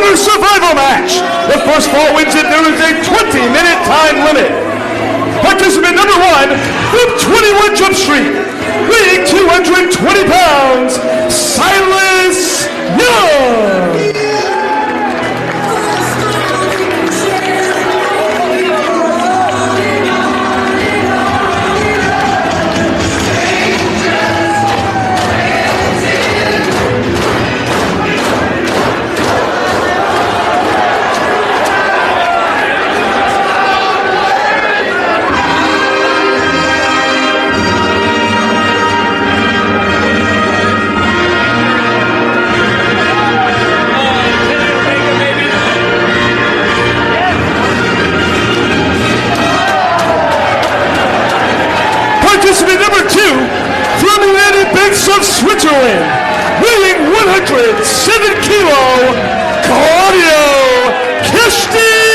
another survival match. The first fall wins it. There is a 20-minute time limit. Participant number 1 from 21 Jump Street, weighing 220 pounds, Silas Young. Participant number 2 from the United Banks of Switzerland, weighing 107 kilo, Claudio Castagnoli.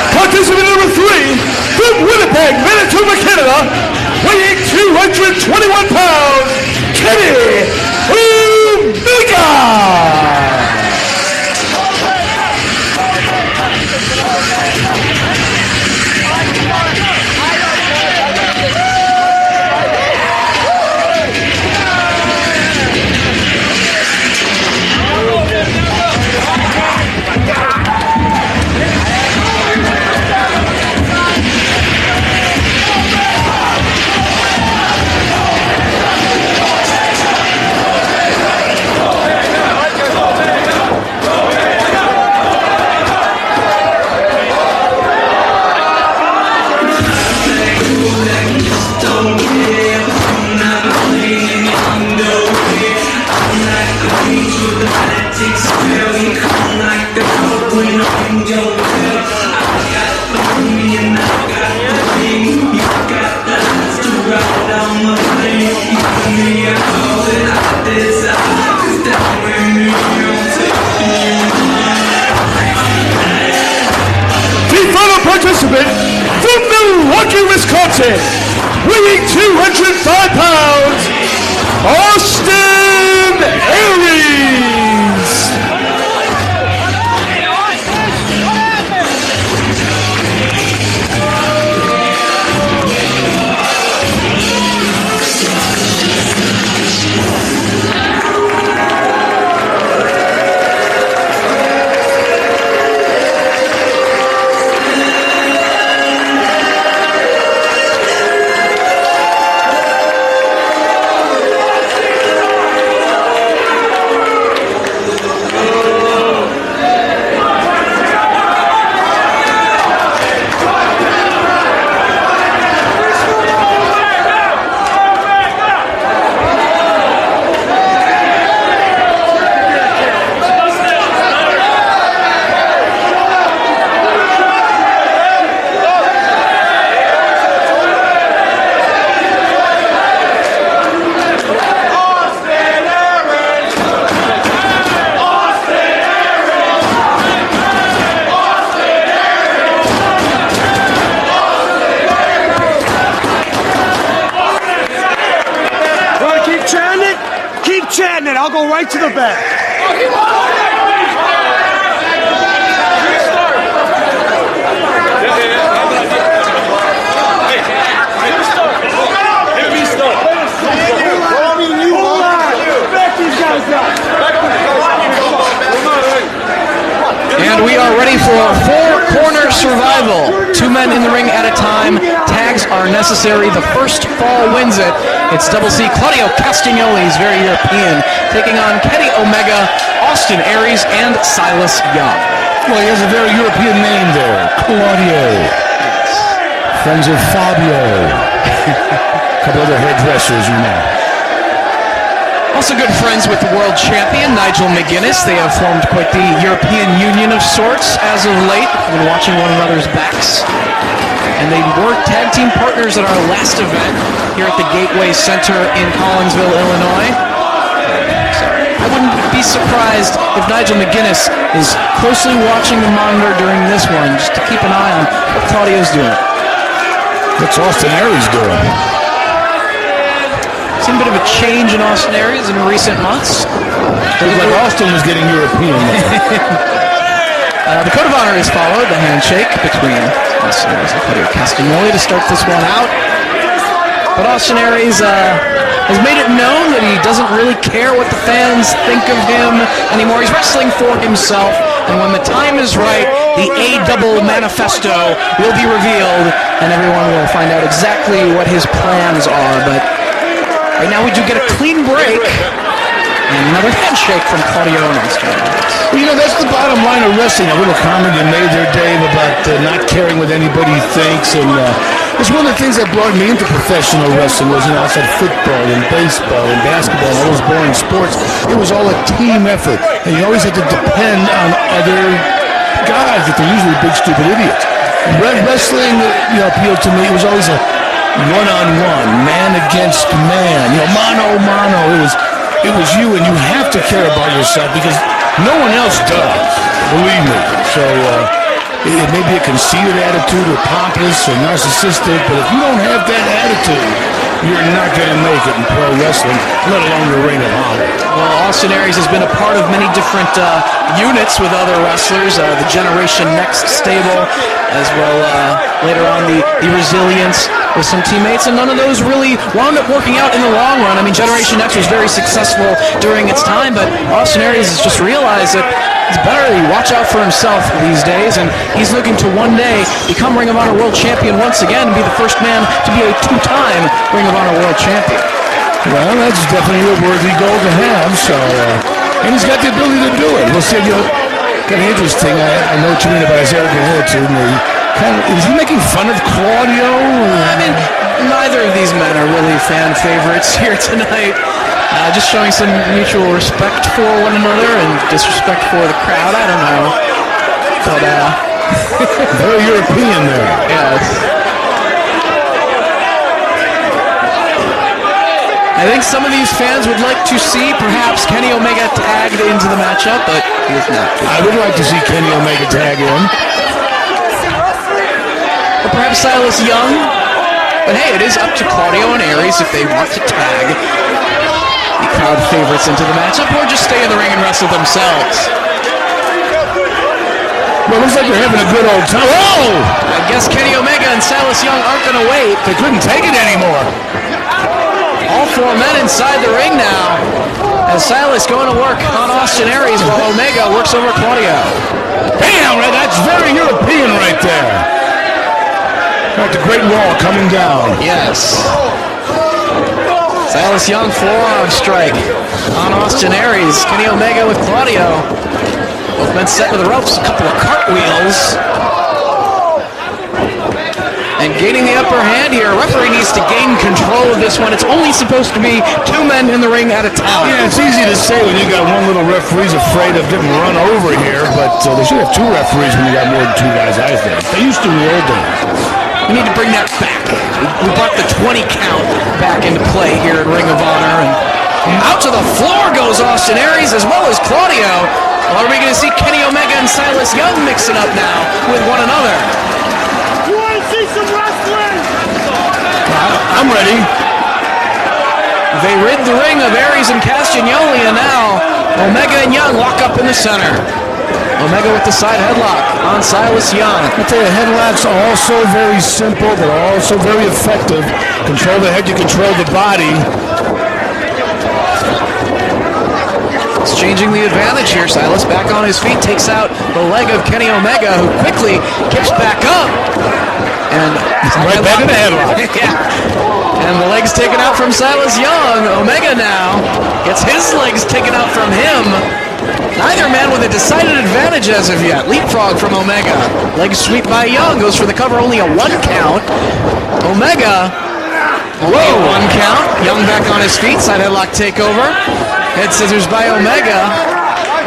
Participant number 3 from Winnipeg, Manitoba, Canada, weighing 221 pounds, Kenny Omega. Participant from Milwaukee, Wisconsin, weighing 205 pounds, Aries. I'll go right to the back. necessary. The first fall wins it. It's Double C Claudio Castagnoli, he's very European, taking on Kenny Omega, Austin Aries, and Silas Young. Well, he has a very European name there. Claudio. Friends of Fabio. A couple other hairdressers, you know. Also good friends with the world champion, Nigel McGuinness. They have formed quite the European Union of sorts as of late. We've been watching one another's backs. And they were tag team partners at our last event here at the Gateway Center in Collinsville, Illinois. I wouldn't be surprised if Nigel McGuinness is closely watching the monitor during this one, just to keep an eye on what Claudio's doing. What's Austin Aries doing? Seen a bit of a change in Austin Aries in recent months. It was like Austin was getting European. The code of honor is followed, the handshake between Austin Aries and Claudio Castagnoli to start this one out. But Austin Aries has made it known that he doesn't really care what the fans think of him anymore. He's wrestling for himself, and when the time is right, the A-Double Manifesto will be revealed, and everyone will find out exactly what his plans are. But right now we do get a clean break, and another handshake from Claudio and Austin Aries. Well, you know, that's the bottom line of wrestling. A little comment you made there, Dave, about not caring what anybody thinks, and it's one of the things that brought me into professional wrestling was, you know, outside football and baseball and basketball and all those boring sports. It was all a team effort, and you always had to depend on other guys that they're usually big, stupid idiots. Wrestling, you know, appealed to me. It was always a one-on-one, man against man, you know, mano a mano. It was you, and you have to care about yourself because no one else does, believe me. So it may be a conceited attitude or pompous or narcissistic, but if you don't have that attitude, you're not going to make it in pro wrestling, let alone the Ring of Honor. Well, Austin Aries has been a part of many different units with other wrestlers, the Generation Next stable, as well later on the Resilience with some teammates, and none of those really wound up working out in the long run. I mean, Generation X was very successful during its time, but Austin Aries has just realized that it's better to watch out for himself these days, and he's looking to one day become Ring of Honor World Champion once again and be the first man to be a two-time Ring of Honor World Champion. Well, that's definitely a worthy goal to have, so, and he's got the ability to do it. We'll see, you know, kind of interesting. I know what you mean about his arrogant attitude. Is he making fun of Claudio? I mean, neither of these men are really fan favorites here tonight. Just showing some mutual respect for one another and disrespect for the crowd. I don't know. But, very European there. Yes. I think some of these fans would like to see perhaps Kenny Omega tagged into the matchup, but he is not. I would like to see Kenny Omega tag in. Or perhaps Silas Young. But hey, it is up to Claudio and Aries if they want to tag the crowd favorites into the matchup or just stay in the ring and wrestle themselves. Well, it looks like they're having a good old time. Oh! I guess Kenny Omega and Silas Young aren't going to wait. They couldn't take it anymore. All four men inside the ring now. As Silas going to work on Austin Aries while Omega works over Claudio. Bam! That's very European right there. Like the Great Wall coming down. Yes. Silas Young forearm strike on Austin Aries. Kenny Omega with Claudio. Both men set to the ropes. A couple of cartwheels. And gaining the upper hand here. Referee needs to gain control of this one. It's only supposed to be two men in the ring at a time. Yeah, it's easy to say when you got one little referee's afraid of getting run over here, but they should have two referees when you got more than two guys, I think. They used to in the old days. We need to bring that back. We brought the 20 count back into play here at Ring of Honor. And out to the floor goes Austin Aries as well as Claudio. Well, are we going to see Kenny Omega and Silas Young mixing up now with one another? You want to see some wrestling? I'm ready. They rid the ring of Aries and Castagnoli, and now Omega and Young lock up in the center. Omega with the side headlock on Silas Young. I tell you, headlocks are also very simple, but also very effective. Control the head, you control the body. Exchanging the advantage here. Silas back on his feet, takes out the leg of Kenny Omega, who quickly kicks back up. And right back in the headlock. Yeah. And the legs taken out from Silas Young. Omega now gets his legs taken out from him. Neither man with a decided advantage as of yet. Leapfrog from Omega. Leg sweep by Young. Goes for the cover, only a 1 count. Omega, only a 1 count. Young back on his feet. Side headlock takeover. Head scissors by Omega.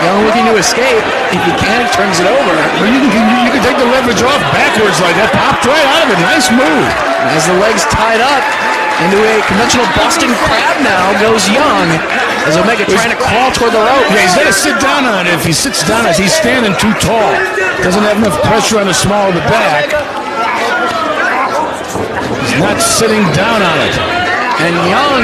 Young looking to escape. If he can, he turns it over. Well, you can take the leverage off backwards like that. Popped right out of it. Nice move. As the legs tied up into a conventional Boston Crab now goes Young. As Omega trying to crawl toward the rope. Yeah, he's got to sit down on it. If he sits down on it, he's standing too tall. Doesn't have enough pressure on the small of the back. He's not sitting down on it. And Young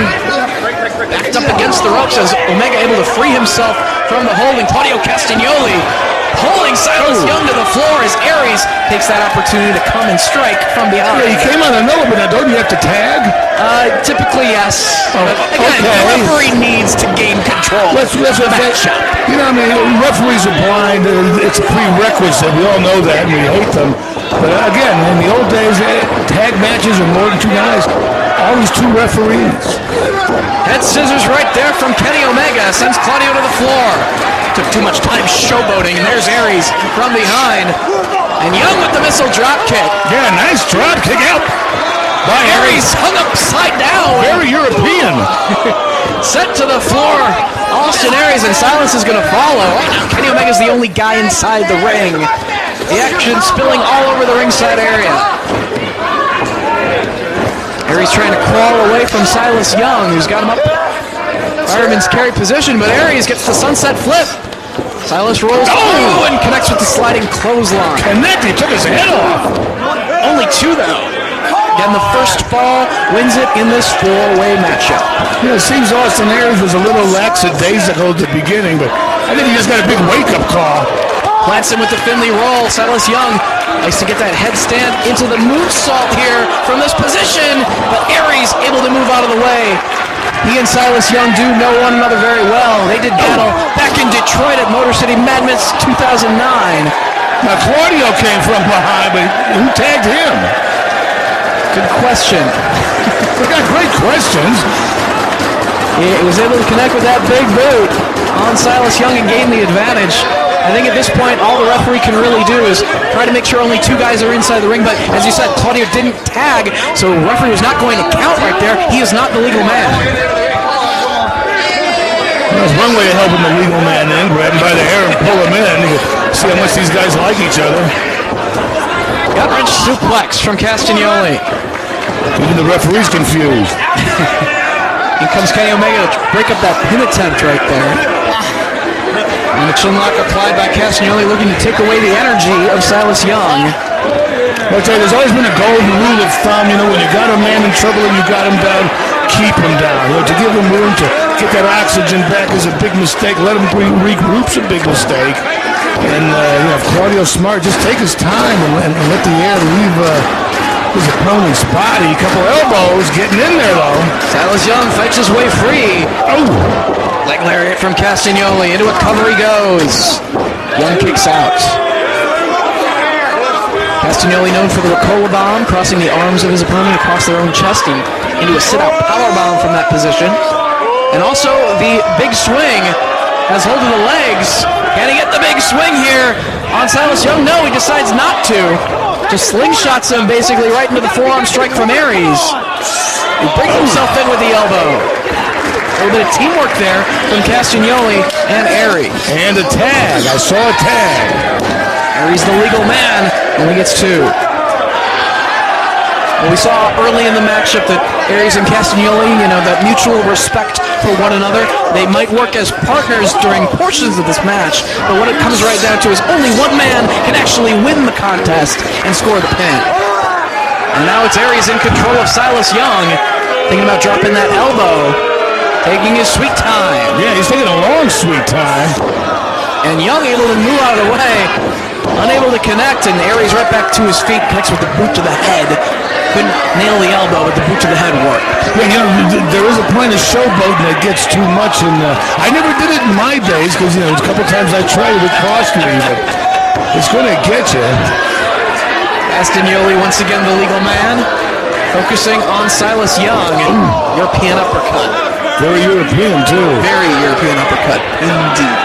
backed up against the ropes as Omega able to free himself from the hold. And Claudio Castagnoli pulling Silas Young to the floor as Aries takes that opportunity to come and strike from behind. Yeah, he came on another, but now don't you have to tag? Typically, yes. But again, the referee needs to gain control. Let's You know, I mean, referees are blind. It's a prerequisite. We all know that, and we hate them. But again, in the old days, tag matches are more than 2 guys. Always 2 referees. Head scissors right there from Kenny Omega. Sends Claudio to the floor. Took too much time showboating, and there's Aries from behind. And Young with the missile drop kick. Yeah, nice drop kick out by Aries hung upside down. Very European. Sent to the floor. Austin Aries, and Silas is going to follow. Right now, Kenny Omega's the only guy inside the ring. The action spilling all over the ringside area. Aries trying to crawl away from Silas Young, who's got him up fireman's carry position, but Aries gets the sunset flip. Silas rolls through and connects with the sliding clothesline. He took his head off. Only 2 though. Again, the first fall wins it in this 4-way matchup. Yeah, it seems Austin Aries was a little lackadaisical at the beginning, but I think he just got a big wake-up call. Plants him with the Finley roll. Silas Young likes to get that headstand into the moonsault here from this position, but Aries able to move out of the way. He and Silas Young do know one another very well. They did battle back in Detroit at Motor City Madness 2009. Now Claudio came from behind, but who tagged him? Good question. We got great questions. He was able to connect with that big boot on Silas Young and gain the advantage. I think at this point, all the referee can really do is try to make sure only 2 guys are inside the ring. But as you said, Claudio didn't tag, so the referee was not going to count right there. He is not the legal man. There's one way of helping the legal man in, grab him by the hair and pull him in. You can see how much these guys like each other. Gut wrench suplex from Castagnoli. Even the referee's confused. Here comes Kenny Omega to break up that pin attempt right there. And the chin lock applied by Castagnoli, looking to take away the energy of Silas Young. I'll tell you, there's always been a golden rule of thumb, when you got a man in trouble and you got him down, keep him down. To give him room to get that oxygen back is a big mistake. Let him regroup's a big mistake. And, if Claudio's smart, just take his time and let the air leave his opponent's body. A couple elbows getting in there, though. Silas Young fights his way free. Oh! Leg lariat from Castagnoli. Into a cover he goes. Young kicks out. Castagnoli known for the Ricola bomb, crossing the arms of his opponent across their own chest and into a sit-out power bomb from that position. And also the big swing has hold of the legs. Can he get the big swing here on Silas Young? No, he decides not to. Just slingshots him basically right into the forearm strike from Aries. He brings himself in with the elbow. A little bit of teamwork there from Castagnoli and Aries. And a tag. I saw a tag. Aries the legal man, only gets 2. Well, we saw early in the matchup that Aries and Castagnoli, that mutual respect for one another. They might work as partners during portions of this match, but what it comes right down to is only one man can actually win the contest and score the pin. And now it's Aries in control of Silas Young, thinking about dropping that elbow, taking his sweet time. Yeah, he's taking a long sweet time. And Young able to move out of the way, unable to connect, and Aries right back to his feet, connects with the boot to the head. Couldn't nail the elbow, but the boot to the head worked. Yeah, there is a point of showboating that gets too much, and I never did it in my days because a couple times I tried it, it cost me, but it's going to get you. Castagnoli, once again the legal man, focusing on Silas Young. European uppercut. Very European, too. Very European uppercut, indeed.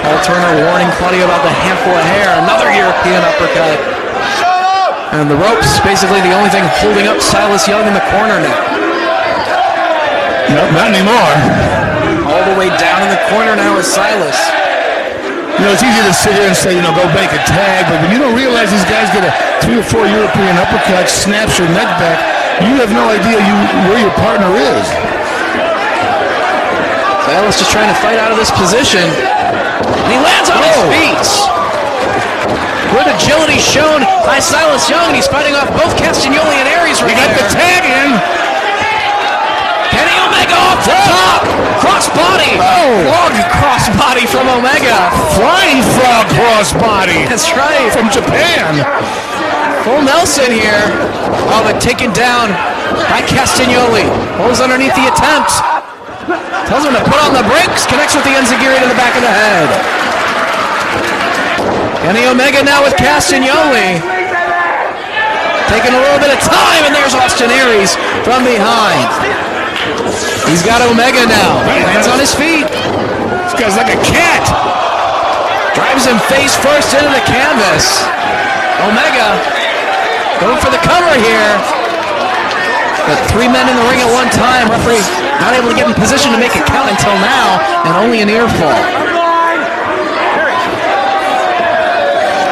Paul Turner warning Claudio about the handful of hair. Another European uppercut. And the ropes, basically the only thing holding up Silas Young in the corner now. Nope, not anymore. All the way down in the corner now is Silas. You know, it's easy to sit here and say, go make a tag, but when you don't realize these guys get a 3 or 4 European uppercuts, snaps your neck back, you have no idea where your partner is. Silas just trying to fight out of this position. And he lands on his feet. Good agility shown by Silas Young, and he's fighting off both Castagnoli and Aries right there. He got the tag in. Kenny Omega off the top. Crossbody. Frog crossbody from Omega. Flying frog crossbody. That's right. From Japan. Full Nelson here. Oh, but taken down by Castagnoli. Pulls underneath the attempt. Tells him to put on the brakes. Connects with the enziguri to the back of the head. Kenny Omega now with Castagnoli. Taking a little bit of time, and there's Austin Aries from behind. He's got Omega now. Lands on his feet. This guy's like a cat. Drives him face first into the canvas. Omega going for the cover here. But 3 men in the ring at one time. Referee not able to get in position to make it count until now, and only an ear fall.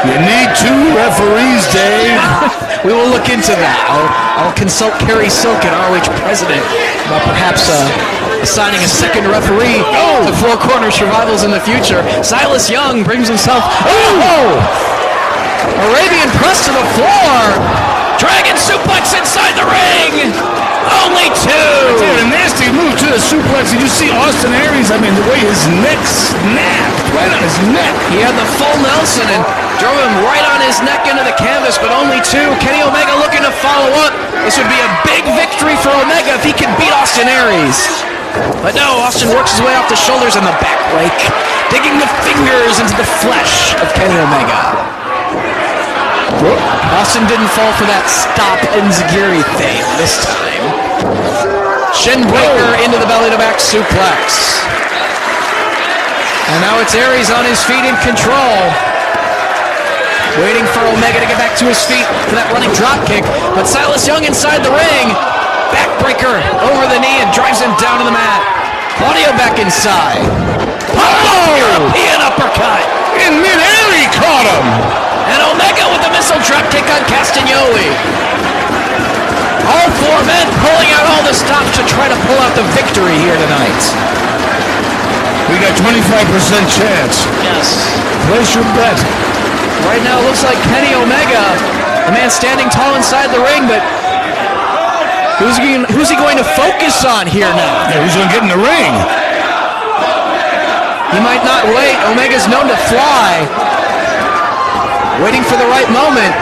You need 2 referees, Dave. We will look into that. I'll consult Kerry Silk and ROH president about perhaps assigning a second referee to Four Corner Survivals in the future. Silas Young brings himself... Arabian press to the floor. Dragon suplex inside the ring. Only 2. Dude, a nasty move to the suplex. Did you see Austin Aries? I mean, the way his neck snapped right on his neck. He had the full Nelson and drove him right on his neck into the canvas, but only 2. Kenny Omega looking to follow up. This would be a big victory for Omega if he can beat Austin Aries. But no, Austin works his way off the shoulders and the back rake, digging the fingers into the flesh of Kenny Omega. Austin didn't fall for that stop enziguri thing this time. Shin breaker into the belly to back suplex. And now it's Aries on his feet in control. Waiting for Omega to get back to his feet for that running drop kick. But Silas Young inside the ring. Backbreaker over the knee and drives him down to the mat. Claudio back inside. European uppercut. In mid-air he caught him. And Omega with the missile drop kick on Castagnoli. All 4 men pulling out all the stops to try to pull out the victory here tonight. We got 25% chance. Yes. Place your bet. Right now it looks like Kenny Omega, the man standing tall inside the ring, but who's he going to focus on here now? Yeah, who's going to get in the ring? He might not wait. Omega's known to fly. Waiting for the right moment.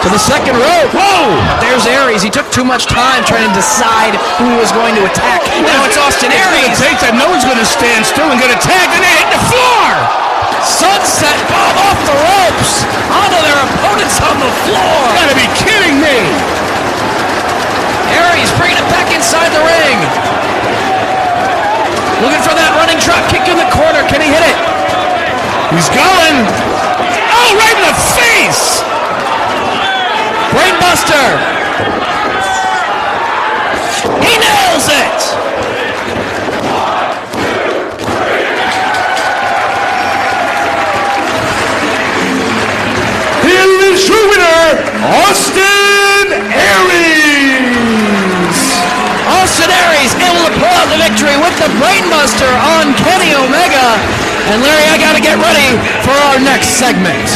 To the second rope. Whoa! There's Aries. He took too much time trying to decide who he was going to attack. Now it's Austin Aries. Take that. No one's going to stand still and get attacked, and they hit the floor. Sunset bomb off the ropes onto their opponents on the floor. You gotta be kidding me. Aries bringing it back inside the ring. Looking for that running drop kick in the corner. Can he hit it? He's going. Oh, right in the face. Brainbuster. He nails it. Here is your winner, Austin Aries. Austin Aries able to pull out the victory with the Brainbuster on Kenny Omega. And Larry, I gotta get ready for our next segment.